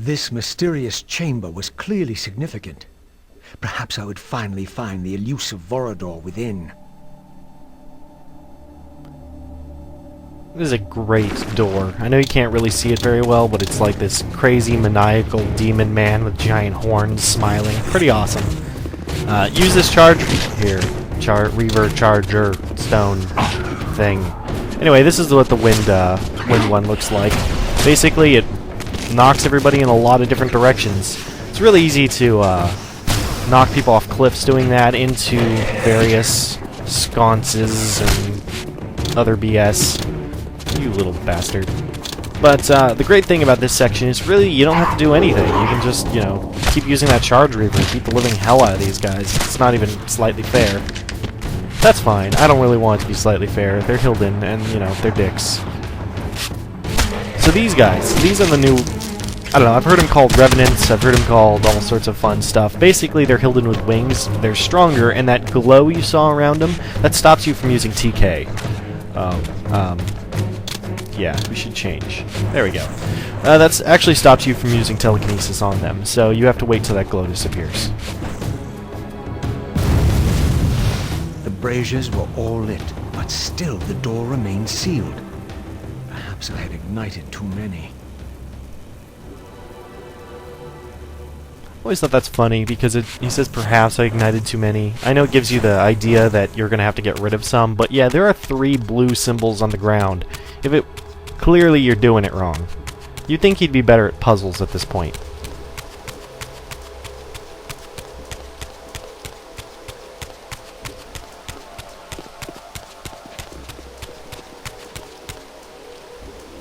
This mysterious chamber was clearly significant. Perhaps I would finally find the elusive Vorador within. This is a great door. I know you can't really see it very well, but it's like this crazy maniacal demon man with giant horns smiling. Pretty awesome. Use this charge here. Reaver charger stone thing. Anyway, this is what the wind one looks like. Basically, it knocks everybody in a lot of different directions. It's really easy to knock people off cliffs doing that, into various sconces and other BS. You little bastard. But the great thing about this section is really you don't have to do anything. You can just, you know, keep using that charge reaver and beat the living hell out of these guys. It's not even slightly fair. That's fine. I don't really want it to be slightly fair. They're Hilden, and, you know, they're dicks. So these guys, these are the new... I don't know, I've heard them called Revenants, I've heard them called all sorts of fun stuff. Basically, they're Hilden with wings, they're stronger, and that glow you saw around them, that stops you from using TK. Yeah, we should change. There we go. That actually stops you from using telekinesis on them, so you have to wait till that glow disappears. The braziers were all lit, but still the door remained sealed. Perhaps I had ignited too many. Always thought that's funny, because he says perhaps I ignited too many. I know it gives you the idea that you're going to have to get rid of some, but yeah, there are 3 blue symbols on the ground. Clearly you're doing it wrong. You'd think he'd be better at puzzles at this point.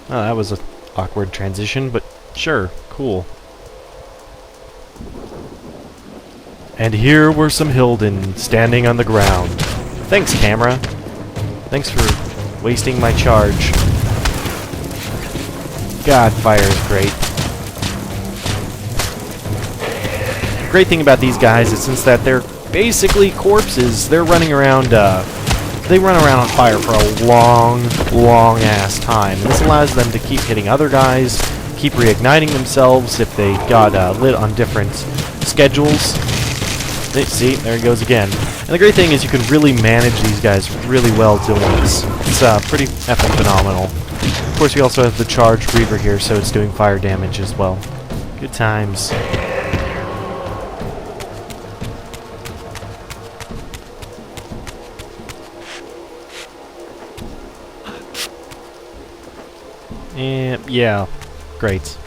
Oh, that was an awkward transition, but sure, cool. And here were some Hilden standing on the ground. Thanks, camera. Thanks for wasting my charge. God, fire is great. The great thing about these guys is since that they're basically corpses, they're running around, they run around on fire for a long, long ass time. And this allows them to keep hitting other guys, keep reigniting themselves if they got lit on different schedules. See, there it goes again. And the great thing is you can really manage these guys really well doing this. It's pretty effing phenomenal. Of course, we also have the charged reaver here, so it's doing fire damage as well. Good times. Yeah, great.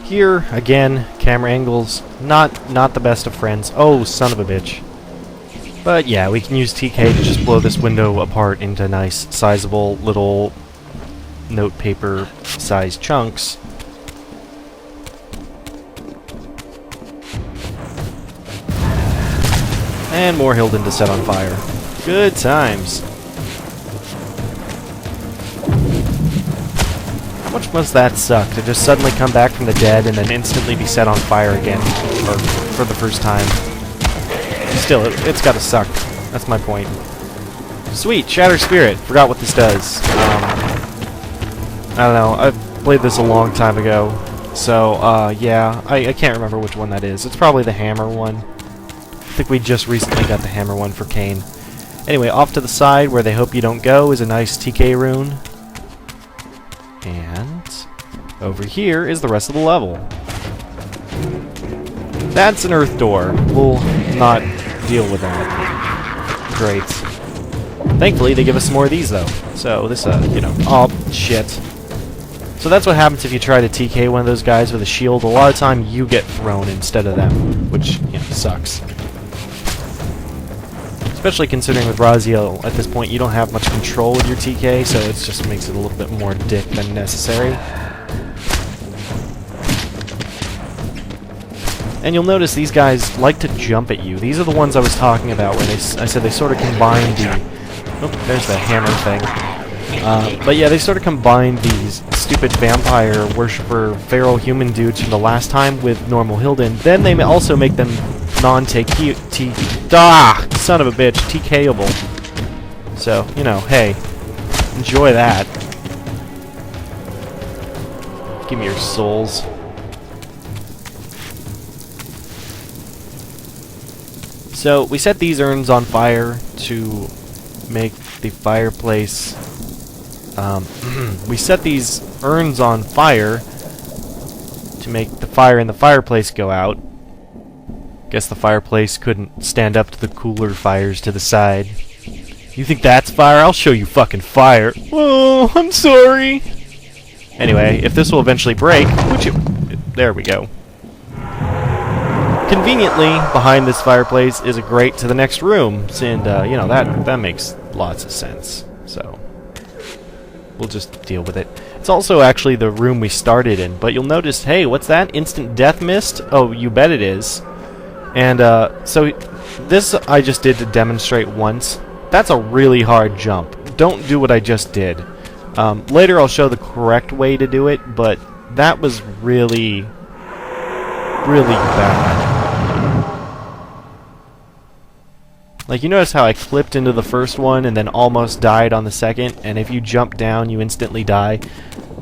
Here, again, camera angles, not the best of friends. Oh, son of a bitch. But yeah, we can use TK to just blow this window apart into nice, sizable, little note paper sized chunks. And more Hilden to set on fire. Good times. How much must that suck, to just suddenly come back from the dead and then instantly be set on fire again, or for the first time? Still, it's gotta suck. That's my point. Sweet, Shatter Spirit. Forgot what this does. I don't know, I've played this a long time ago, so, yeah, I can't remember which one that is. It's probably the hammer one. I think we just recently got the hammer one for Cain. Anyway, off to the side, where they hope you don't go, is a nice TK rune. And over here is the rest of the level. That's an earth door. We'll not deal with that. Great. Thankfully, they give us some more of these, though. So this, you know... Oh, shit. So that's what happens if you try to TK one of those guys with a shield. A lot of time, you get thrown instead of them, which, you know, sucks. Especially considering with Raziel, at this point, you don't have much control with your TK, so it just makes it a little bit more dick than necessary. And you'll notice these guys like to jump at you. These are the ones I was talking about, where I said they sort of combine the... Oh, there's the hammer thing. But yeah, they sort of combined these stupid vampire worshipper feral human dudes from the last time with normal Hilden. Then they also make them son of a bitch, TKable. So, you know, hey, Enjoy that. Give me your souls. So, we set these urns on fire to make the fireplace... we set these urns on fire to make the fire in the fireplace go out. Guess the fireplace couldn't stand up to the cooler fires to the side. You think that's fire? I'll show you fucking fire. Oh, I'm sorry. Anyway, if this will eventually break, which it... There we go. Conveniently, behind this fireplace is a grate to the next room, and, you know, that makes lots of sense. So, we'll just deal with it. It's also actually the room we started in, but you'll notice, hey, what's that? Instant death mist? Oh, you bet it is. And, so, this I just did to demonstrate once. That's a really hard jump. Don't do what I just did. Later I'll show the correct way to do it, but that was really, really bad. Like, you notice how I clipped into the first one and then almost died on the second, and if you jump down, you instantly die?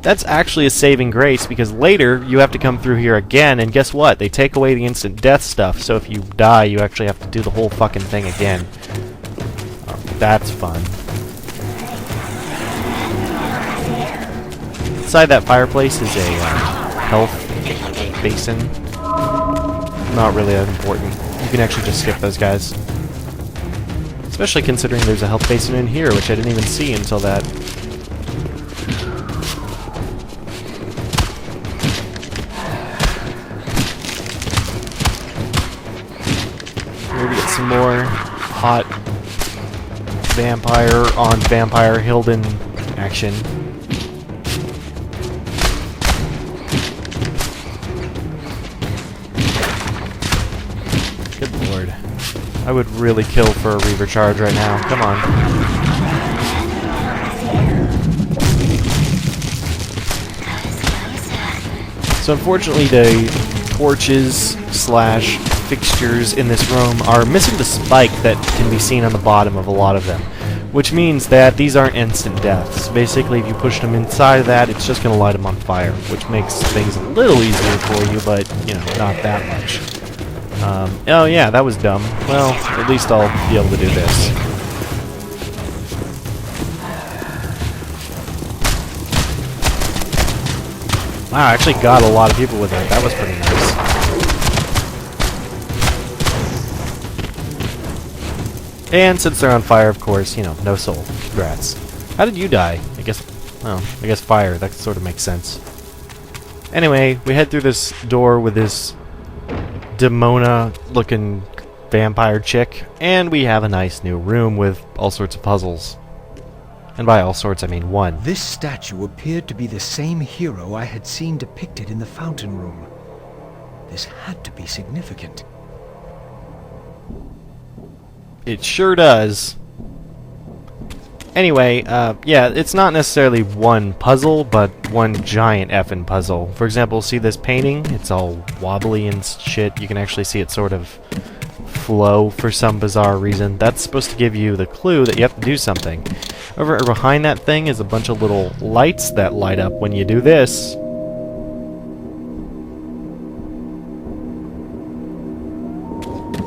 That's actually a saving grace, because later you have to come through here again, and guess what? They take away the instant death stuff, so if you die, you actually have to do the whole fucking thing again. That's fun. Inside that fireplace is a health basin. Not really that important. You can actually just skip those guys. Especially considering there's a health basin in here, which I didn't even see until that. Here we get some more hot vampire on vampire Hilden action. Good lord. I would really kill for a Reaver charge right now. Come on. So unfortunately the torches slash fixtures in this room are missing the spike that can be seen on the bottom of a lot of them. Which means that these aren't instant deaths. Basically, if you push them inside of that, it's just going to light them on fire. Which makes things a little easier for you, but, you know, not that much. Oh yeah, that was dumb. Well, at least I'll be able to do this. Wow, I actually got a lot of people with that. That was pretty nice. And since they're on fire, of course, you know, no soul. Congrats. How did you die? I guess fire. That sort of makes sense. Anyway, we head through this door with this Demona-looking vampire chick, and we have a nice new room with all sorts of puzzles. And by all sorts, I mean one. This statue appeared to be the same hero I had seen depicted in the fountain room. This had to be significant. It sure does. Anyway, yeah, it's not necessarily one puzzle, but one giant effing puzzle. For example, see this painting? It's all wobbly and shit. You can actually see it sort of flow for some bizarre reason. That's supposed to give you the clue that you have to do something. Over behind that thing is a bunch of little lights that light up when you do this.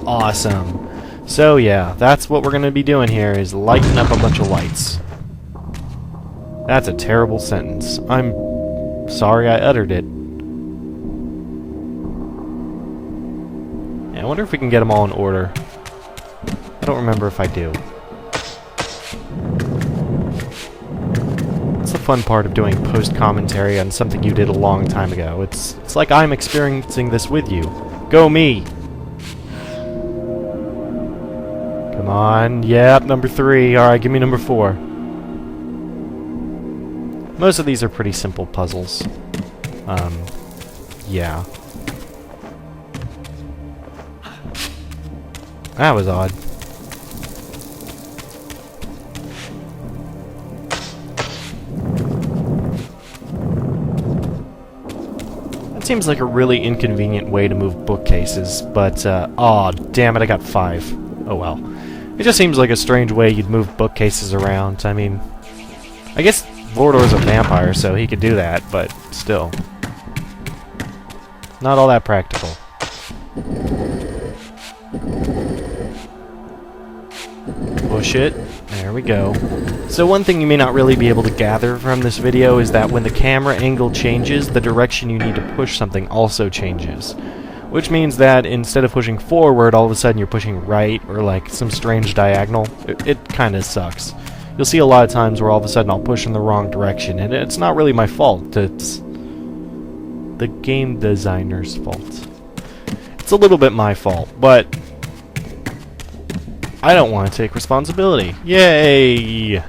Awesome. So yeah, that's what we're going to be doing here, is lighting up a bunch of lights. That's a terrible sentence. I'm sorry I uttered it. Yeah, I wonder if we can get them all in order. I don't remember if I do. That's the fun part of doing post-commentary on something you did a long time ago. It's like I'm experiencing this with you. Go me! Come on. Yep, number 3. Alright, give me number 4. Most of these are pretty simple puzzles. Yeah. That was odd. That seems like a really inconvenient way to move bookcases, but, aw, damn it, I got 5. Oh well. It just seems like a strange way you'd move bookcases around. I mean, I guess Vorador's a vampire, so he could do that, but still. Not all that practical. Push it. There we go. So one thing you may not really be able to gather from this video is that when the camera angle changes, the direction you need to push something also changes. Which means that instead of pushing forward, all of a sudden you're pushing right, or like some strange diagonal. It kind of sucks. You'll see a lot of times where all of a sudden I'll push in the wrong direction, and it's not really my fault. It's the game designer's fault. It's a little bit my fault, but I don't want to take responsibility. Yay!